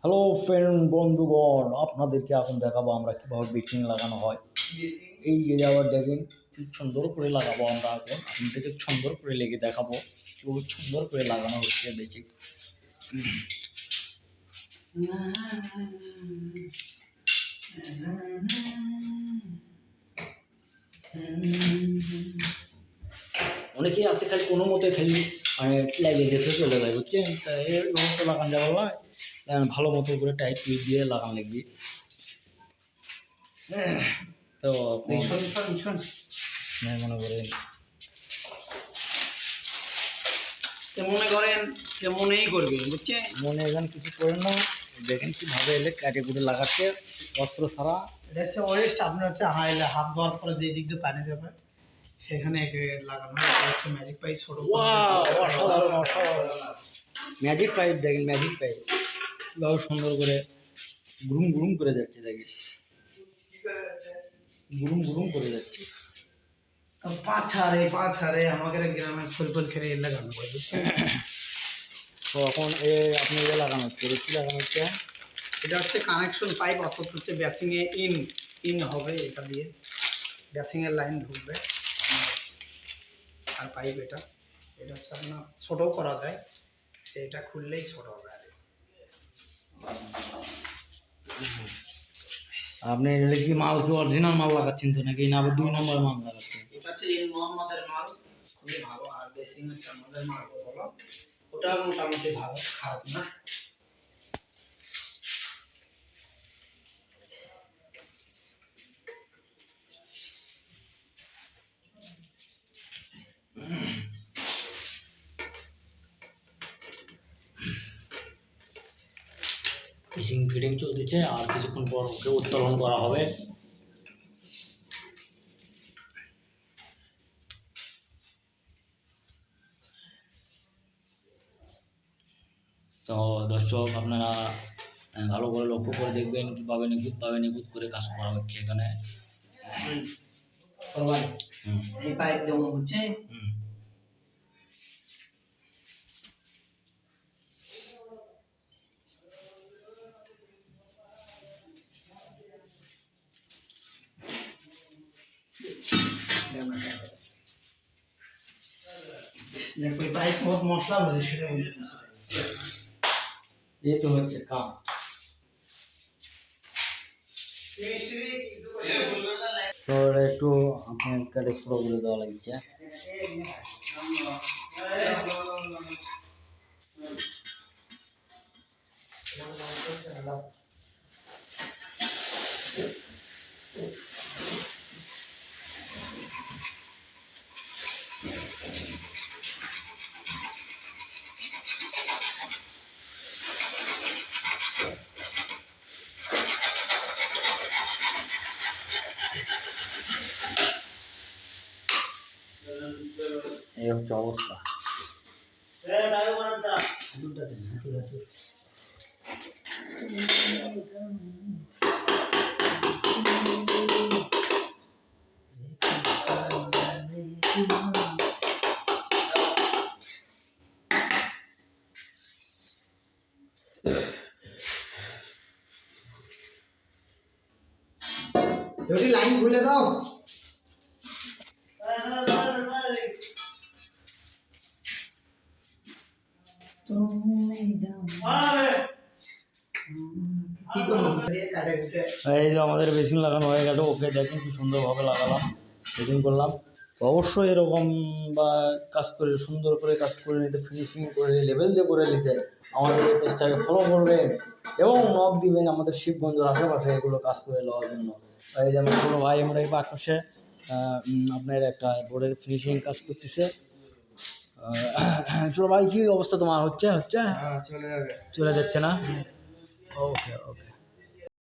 Hello friend বন্ধুগণ, আপনাদেরকে এখন দেখাবো আমরা কীভাবে বেচিং লাগানো হয়। এই যে আবার দেখেন কি সুন্দর করে লাগাবো আমরা। এখন আপনাদেরকে সুন্দর করে লেগে দেখাবো খুব সুন্দর করে লাগানো হচ্ছে দেখি। অনেকেই আছে খালি কোনো মতে খালি লাগিয়ে যেতে চলে যায়, বুঝছেন? তা এর মতো লাগান যাবে না, ভালো মতো করে টাইট দিয়ে লাগান লাগবে। তো মনে করেন মনে করেন মনেই করবে, বুঝছেন? মনে এখন কিছু করেন না, দেখেন কীভাবে এলে কাটে কুটে লাগাচ্ছে অস্ত্র ছাড়া। এটা হচ্ছে ওয়েস্ট, আপনার হচ্ছে হাইলে হাত দেওয়ার পরে যে দিক দিয়ে পানি যাবে সেখানে লাগানো হয়। এটা হচ্ছে ম্যাজিক পাইপ, ছোট। অসাধারণ অসাধারণ ম্যাজিক পাইপ, দেখেন ম্যাজিক পাইপ কীভাবে সুন্দর করে গুরুম গুরুম করে যাচ্ছে, দেখেন গুরুম গুরুম করে যাচ্ছে। পাঁচ হারে আমাদের গ্রামের ফুল খেলে লাগানো হয়, বুঝছেন? তো এখন আপনি এটা লাগানো হচ্ছে, এটা কী লাগানো হচ্ছে? এটা হচ্ছে কানেকশন পাইপ, অর্থাৎ হচ্ছে বেসিংয়ে ইন হবে। এটা দিয়ে বেসিংয়ের লাইন ঢুকবে আর পাইপ এটা হচ্ছে আপনার ছোটো করা যায়, এটা খুললেই ছোট হবে। আপনি এটা কি মাল কি অরিজিনাল মাল লাগাচ্ছেন তো, নাকি না আবার 2 নম্বর মাল লাগাচ্ছেন? এটা হচ্ছে এই মোহাম্মদের মাল, খুবই ভালো। আর বেসিং হচ্ছে আমাদের মাল বলো, ওটা মোটামুটি ভালো, খারাপ না। ফিশিং ফিডিং চলতেছে, আর কিছুক্ষণ পর ওকে উত্তোলন করা হবে। তো দর্শক, আপনারা ভালো করে লক্ষ্য করে দেখবেন কীভাবে নিখুঁত করে কাজ করা হচ্ছে এখানে। এই পাইপ দেওয়া হচ্ছে। পাইপ মশলা হয়েছে সেটা বলতেছে, এই তো হচ্ছে কাজ। তো একটু আপনার কাটে পুরো করে দেওয়া লাগছে। এই হচ্ছে অবস্থা। লাইন খুলে দাও। এই যে আমাদের বেসিন লাগানো হয়ে গেল, ওকে দেখেন কি সুন্দরভাবে লাগালাম, বেসিং করলাম। অবশ্যই এরকম বা কাজ করে সুন্দর করে কাজ করে নিতে, ফিনিশিং করে লেভেল দিয়ে করে নিতে আমাদের এই পেজটাকে ফলো করবেন এবং নক দিবেন আমাদের শিবগঞ্জের আশেপাশে এগুলো কাজ করে নেওয়ার জন্য। এই যে আমার কোনো ভাই আমরা এই পাশে আপনার একটা বোর্ডের ফিনিশিং কাজ করতেছে। চলো ভাই, কি অবস্থা তোমার? হচ্ছে চলে যাবে, চলে যাচ্ছে না? ওকে ওকে।